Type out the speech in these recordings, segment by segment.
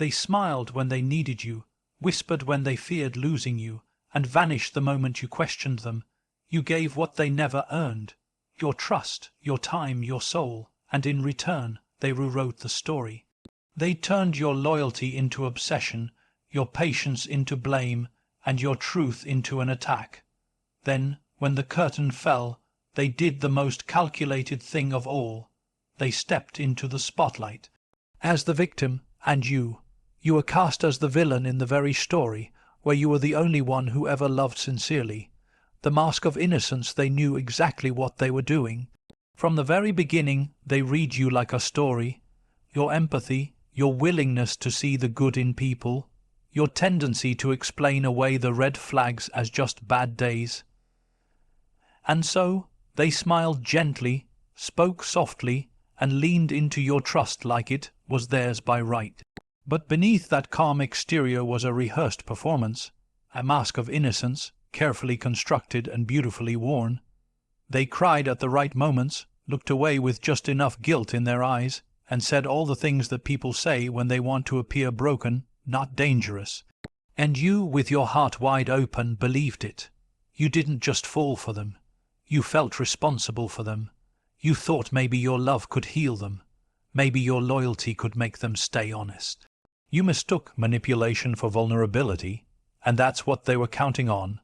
They smiled when they needed you, whispered when they feared losing you, and vanished the moment you questioned them. You gave what they never earned, your trust, your time, your soul, and in return they rewrote the story. They turned your loyalty into obsession, your patience into blame, and your truth into an attack. Then, when the curtain fell, they did the most calculated thing of all. They stepped into the spotlight. As the victim, and you were cast as the villain in the very story where you were the only one who ever loved sincerely. The Mask of Innocence, they knew exactly what they were doing. From the very beginning, they read you like a story. Your empathy, your willingness to see the good in people, your tendency to explain away the red flags as just bad days. And so, they smiled gently, spoke softly, and leaned into your trust like it was theirs by right. But beneath that calm exterior was a rehearsed performance, a mask of innocence, carefully constructed and beautifully worn. They cried at the right moments, looked away with just enough guilt in their eyes, and said all the things that people say when they want to appear broken, not dangerous. And you, with your heart wide open, believed it. You didn't just fall for them. You felt responsible for them. You thought maybe your love could heal them. Maybe your loyalty could make them stay honest. You mistook manipulation for vulnerability, and that's what they were counting on.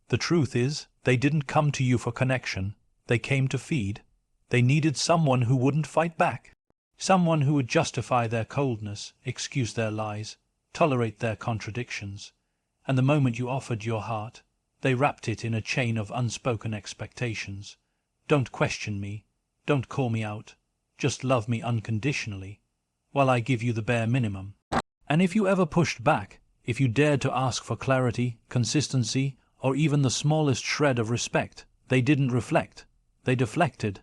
The truth is, they didn't come to you for connection. They came to feed. They needed someone who wouldn't fight back. Someone who would justify their coldness, excuse their lies, tolerate their contradictions. And the moment you offered your heart, they wrapped it in a chain of unspoken expectations. Don't question me. Don't call me out. Just love me unconditionally, while I give you the bare minimum. And if you ever pushed back, if you dared to ask for clarity, consistency, or even the smallest shred of respect, they didn't reflect. They deflected.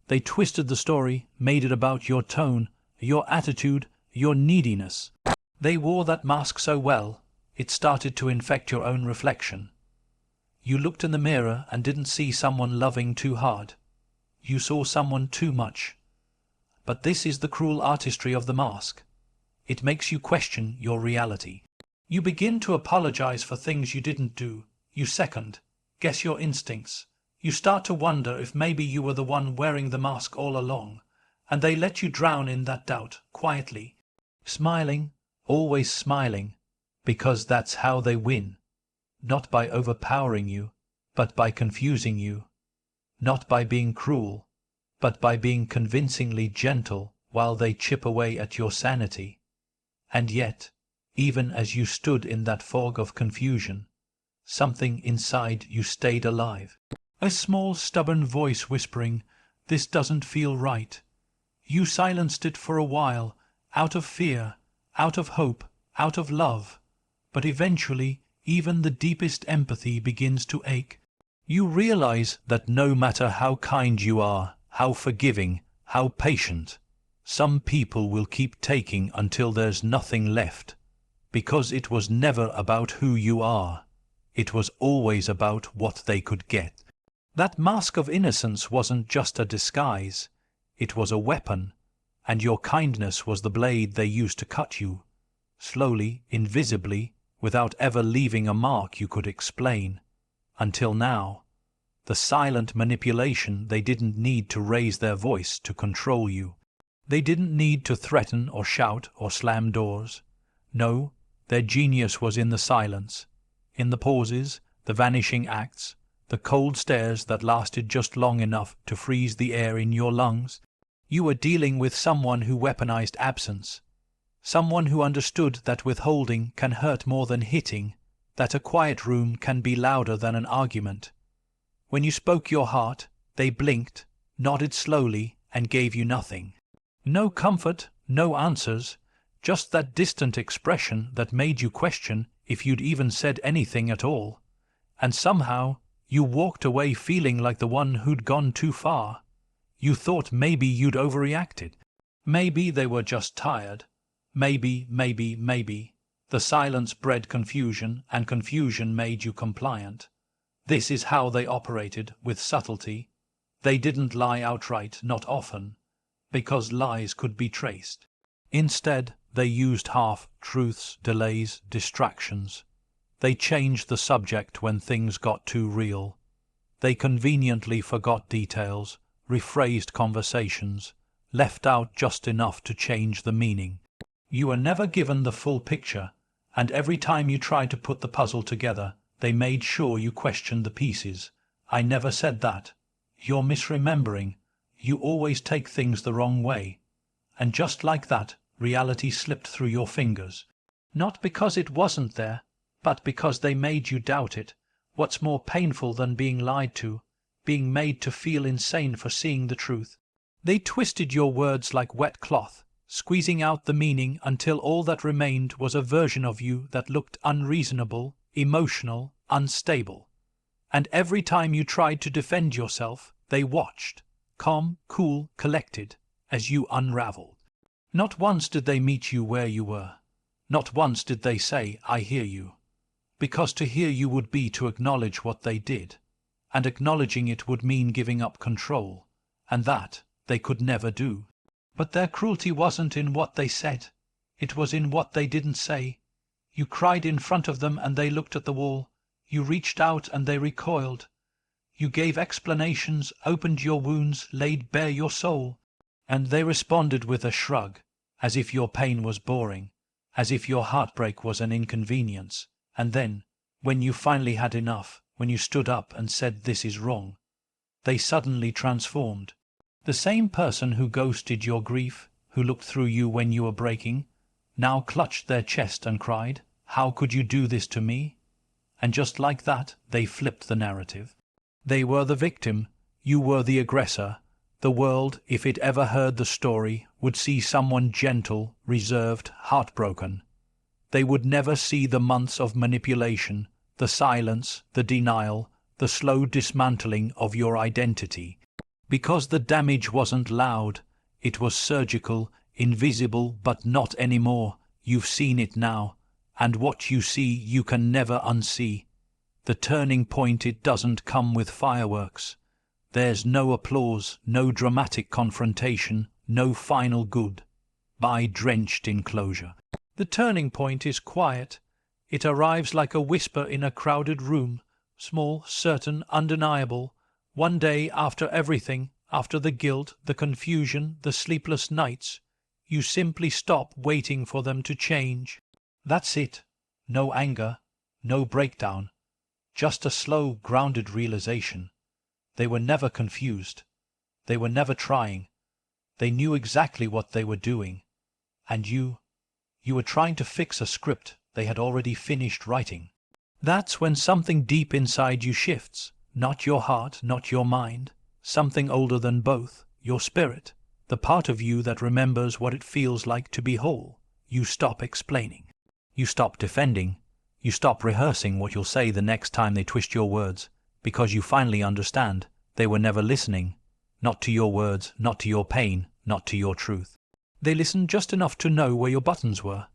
They twisted the story, made it about your tone, your attitude, your neediness. They wore that mask so well, it started to infect your own reflection. You looked in the mirror and didn't see someone loving too hard. You saw someone too much. But this is the cruel artistry of the mask. It makes you question your reality. You begin to apologize for things you didn't do. You second, guess your instincts. You start to wonder if maybe you were the one wearing the mask all along, and they let you drown in that doubt, quietly. Smiling, always smiling, because that's how they win. Not by overpowering you, but by confusing you. Not by being cruel, but by being convincingly gentle while they chip away at your sanity. And yet, even as you stood in that fog of confusion, something inside you stayed alive. A small, stubborn voice whispering, "This doesn't feel right." You silenced it for a while, out of fear, out of hope, out of love. But eventually, even the deepest empathy begins to ache. You realize that no matter how kind you are, how forgiving, how patient, some people will keep taking until there's nothing left. Because it was never about who you are. It was always about what they could get. That mask of innocence wasn't just a disguise. It was a weapon, and your kindness was the blade they used to cut you. Slowly, invisibly, without ever leaving a mark you could explain. Until now. The silent manipulation they didn't need to raise their voice to control you. They didn't need to threaten or shout or slam doors. No, their genius was in the silence, in the pauses, the vanishing acts, the cold stares that lasted just long enough to freeze the air in your lungs. You were dealing with someone who weaponized absence, someone who understood that withholding can hurt more than hitting, that a quiet room can be louder than an argument. When you spoke your heart, they blinked, nodded slowly, and gave you nothing. No comfort, no answers, just that distant expression that made you question if you'd even said anything at all. And somehow, you walked away feeling like the one who'd gone too far. You thought maybe you'd overreacted. Maybe they were just tired. Maybe. The silence bred confusion, and confusion made you compliant. This is how they operated, with subtlety. They didn't lie outright, not often, because lies could be traced. Instead, They used half-truths, delays, distractions. They changed the subject when things got too real. They conveniently forgot details, rephrased conversations, left out just enough to change the meaning. You were never given the full picture, and every time you tried to put the puzzle together, they made sure you questioned the pieces. "I never said that. You're misremembering. You always take things the wrong way." And just like that, reality slipped through your fingers. Not because it wasn't there, but because they made you doubt it. What's more painful than being lied to? Being made to feel insane for seeing the truth. They twisted your words like wet cloth, squeezing out the meaning until all that remained was a version of you that looked unreasonable, emotional, unstable. And every time you tried to defend yourself, they watched, calm, cool, collected, as you unraveled. Not once did they meet you where you were. Not once did they say, "I hear you." Because to hear you would be to acknowledge what they did, and acknowledging it would mean giving up control, and that they could never do. But their cruelty wasn't in what they said, it was in what they didn't say. You cried in front of them and they looked at the wall. You reached out and they recoiled. You gave explanations, opened your wounds, laid bare your soul, and they responded with a shrug, as if your pain was boring, as if your heartbreak was an inconvenience. And then, when you finally had enough, when you stood up and said this is wrong, they suddenly transformed. The same person who ghosted your grief, who looked through you when you were breaking, now clutched their chest and cried, "How could you do this to me?" And just like that, they flipped the narrative. They were the victim, you were the aggressor. The world, if it ever heard the story, would see someone gentle, reserved, heartbroken. They would never see the months of manipulation, the silence, the denial, the slow dismantling of your identity. Because the damage wasn't loud, it was surgical, invisible, but not anymore. You've seen it now, and what you see you can never unsee. The turning point, it doesn't come with fireworks. There's no applause, no dramatic confrontation, no final goodbye drenched in closure. The turning point is quiet. It arrives like a whisper in a crowded room, small, certain, undeniable. One day after everything, after the guilt, the confusion, the sleepless nights, you simply stop waiting for them to change. That's it. No anger, no breakdown. Just a slow, grounded realization. They were never confused. They were never trying. They knew exactly what they were doing. And you were trying to fix a script they had already finished writing. That's when something deep inside you shifts. Not your heart, not your mind. Something older than both. Your spirit. The part of you that remembers what it feels like to be whole. You stop explaining. You stop defending. You stop rehearsing what you'll say the next time they twist your words, because you finally understand they were never listening. Not to your words, not to your pain, not to your truth. They listened just enough to know where your buttons were,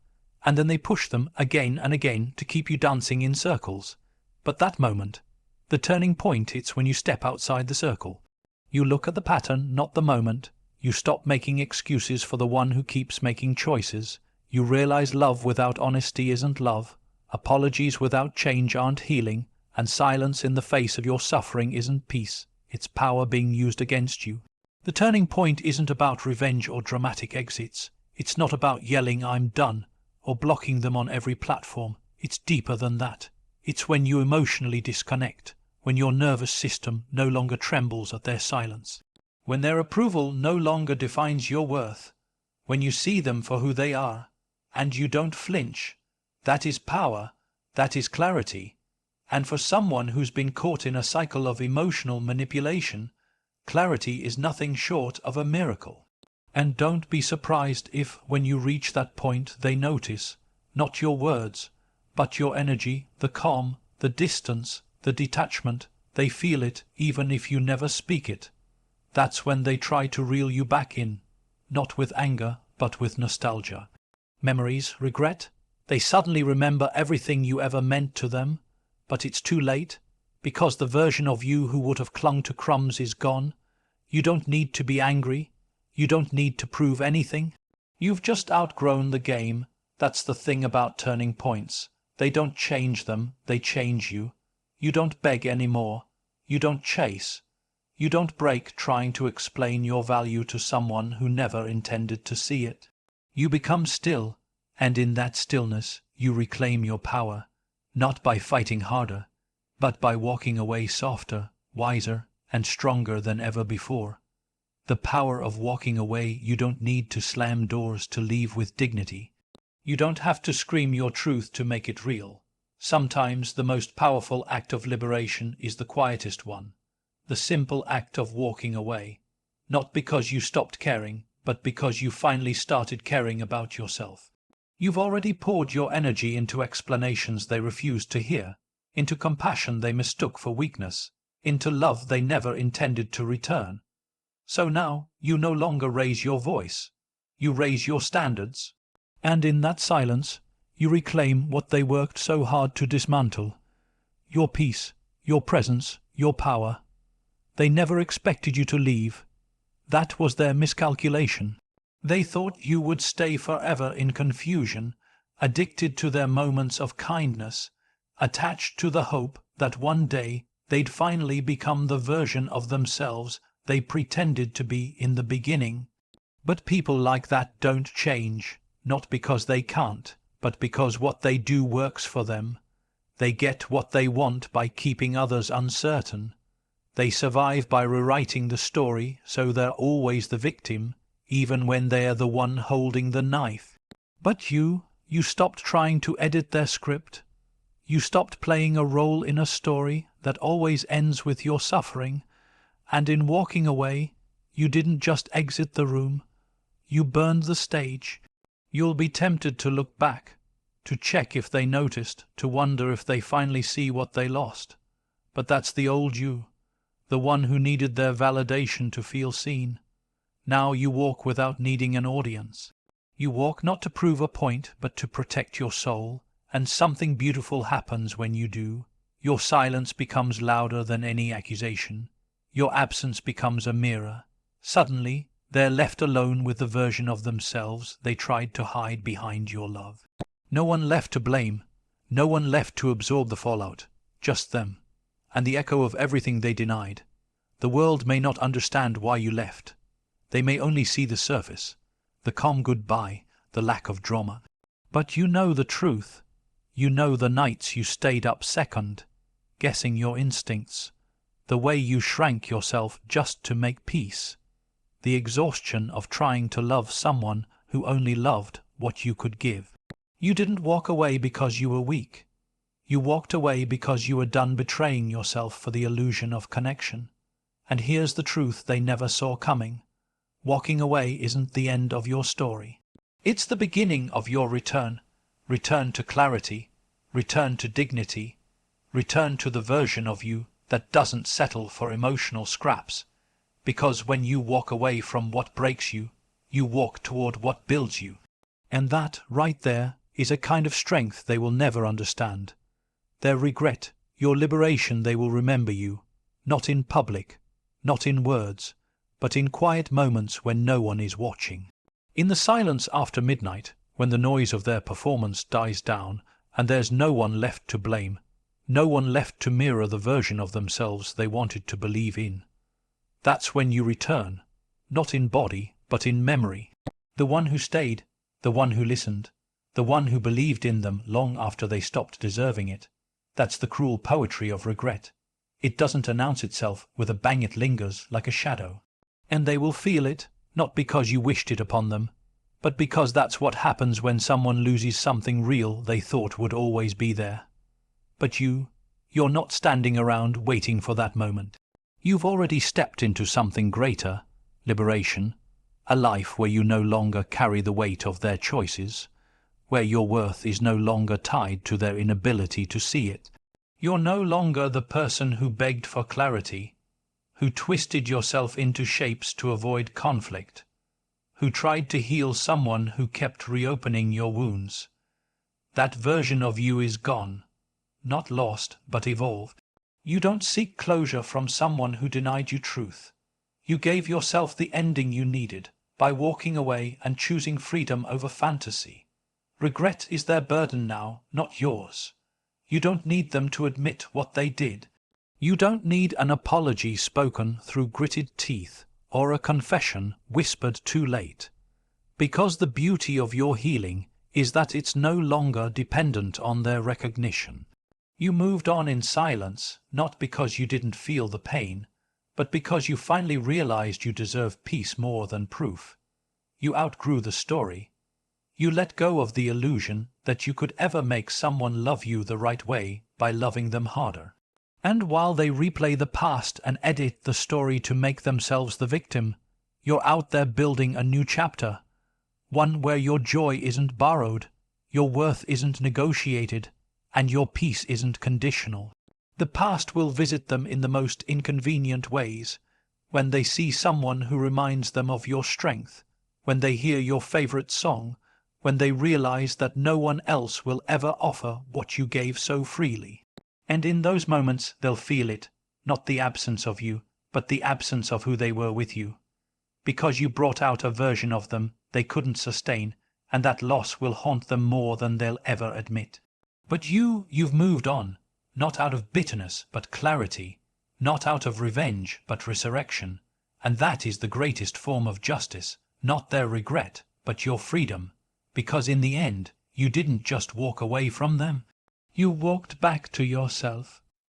and then they pushed them again and again to keep you dancing in circles. But that moment, the turning point, it's when you step outside the circle. You look at the pattern, not the moment. You stop making excuses for the one who keeps making choices. You realize love without honesty isn't love. Apologies without change aren't healing, and silence in the face of your suffering isn't peace. It's power being used against you. The turning point isn't about revenge or dramatic exits. It's not about yelling "I'm done" or blocking them on every platform. It's deeper than that. It's when you emotionally disconnect, when your nervous system no longer trembles at their silence, when their approval no longer defines your worth, when you see them for who they are, and you don't flinch. That is power, that is clarity. And for someone who's been caught in a cycle of emotional manipulation, clarity is nothing short of a miracle. And don't be surprised if, when you reach that point, they notice, not your words, but your energy, the calm, the distance, the detachment. They feel it even if you never speak it. That's when they try to reel you back in, not with anger, but with nostalgia. Memories, regret. They suddenly remember everything you ever meant to them, but it's too late, because the version of you who would have clung to crumbs is gone. You don't need to be angry. You don't need to prove anything. You've just outgrown the game. That's the thing about turning points. They don't change them, they change you. You don't beg anymore. You don't chase. You don't break trying to explain your value to someone who never intended to see it. You become still, and in that stillness you reclaim your power, not by fighting harder, but by walking away softer, wiser, and stronger than ever before. The power of walking away. You don't need to slam doors to leave with dignity. You don't have to scream your truth to make it real. Sometimes the most powerful act of liberation is the quietest one, the simple act of walking away, not because you stopped caring, but because you finally started caring about yourself. You've already poured your energy into explanations they refused to hear, into compassion they mistook for weakness, into love they never intended to return. So now you no longer raise your voice. You raise your standards. And in that silence, you reclaim what they worked so hard to dismantle. Your peace, your presence, your power. They never expected you to leave. That was their miscalculation. They thought you would stay forever in confusion, addicted to their moments of kindness, attached to the hope that one day they'd finally become the version of themselves they pretended to be in the beginning. But people like that don't change, not because they can't, but because what they do works for them. They get what they want by keeping others uncertain. They survive by rewriting the story so they're always the victim, even when they're the one holding the knife. But you stopped trying to edit their script. You stopped playing a role in a story that always ends with your suffering. And in walking away, you didn't just exit the room. You burned the stage. You'll be tempted to look back, to check if they noticed, to wonder if they finally see what they lost. But that's the old you, the one who needed their validation to feel seen. Now you walk without needing an audience. You walk not to prove a point, but to protect your soul, and something beautiful happens when you do. Your silence becomes louder than any accusation. Your absence becomes a mirror. Suddenly, they're left alone with the version of themselves they tried to hide behind your love. No one left to blame, no one left to absorb the fallout, just them, and the echo of everything they denied. The world may not understand why you left. They may only see the surface, the calm goodbye, the lack of drama. But you know the truth. You know the nights you stayed up second, guessing your instincts, the way you shrank yourself just to make peace, the exhaustion of trying to love someone who only loved what you could give. You didn't walk away because you were weak. You walked away because you were done betraying yourself for the illusion of connection. And here's the truth they never saw coming. Walking away isn't the end of your story. It's the beginning of your return. Return to clarity. Return to dignity. Return to the version of you that doesn't settle for emotional scraps. Because when you walk away from what breaks you, you walk toward what builds you. And that, right there, is a kind of strength they will never understand. Their regret, your liberation, they will remember you, not in public, not in words, but in quiet moments when no one is watching. In the silence after midnight, when the noise of their performance dies down and there's no one left to blame, no one left to mirror the version of themselves they wanted to believe in. That's when you return, not in body, but in memory. The one who stayed, the one who listened, the one who believed in them long after they stopped deserving it. That's the cruel poetry of regret. It doesn't announce itself with a bang, it lingers like a shadow. And they will feel it, not because you wished it upon them, but because that's what happens when someone loses something real they thought would always be there. But you're not standing around waiting for that moment. You've already stepped into something greater, liberation, a life where you no longer carry the weight of their choices, where your worth is no longer tied to their inability to see it. You're no longer the person who begged for clarity, who twisted yourself into shapes to avoid conflict, who tried to heal someone who kept reopening your wounds. That version of you is gone, not lost, but evolved. You don't seek closure from someone who denied you truth. You gave yourself the ending you needed, by walking away and choosing freedom over fantasy. Regret is their burden now, not yours. You don't need them to admit what they did. You don't need an apology spoken through gritted teeth or a confession whispered too late. Because the beauty of your healing is that it's no longer dependent on their recognition. You moved on in silence, not because you didn't feel the pain, but because you finally realized you deserve peace more than proof. You outgrew the story. You let go of the illusion that you could ever make someone love you the right way by loving them harder. And while they replay the past and edit the story to make themselves the victim, you're out there building a new chapter, one where your joy isn't borrowed, your worth isn't negotiated, and your peace isn't conditional. The past will visit them in the most inconvenient ways, when they see someone who reminds them of your strength, when they hear your favorite song, when they realize that no one else will ever offer what you gave so freely. And in those moments they'll feel it, not the absence of you, but the absence of who they were with you. Because you brought out a version of them they couldn't sustain, and that loss will haunt them more than they'll ever admit. But you've moved on, not out of bitterness but clarity, not out of revenge but resurrection. And that is the greatest form of justice, not their regret, but your freedom. Because in the end, you didn't just walk away from them. You walked back to yourself.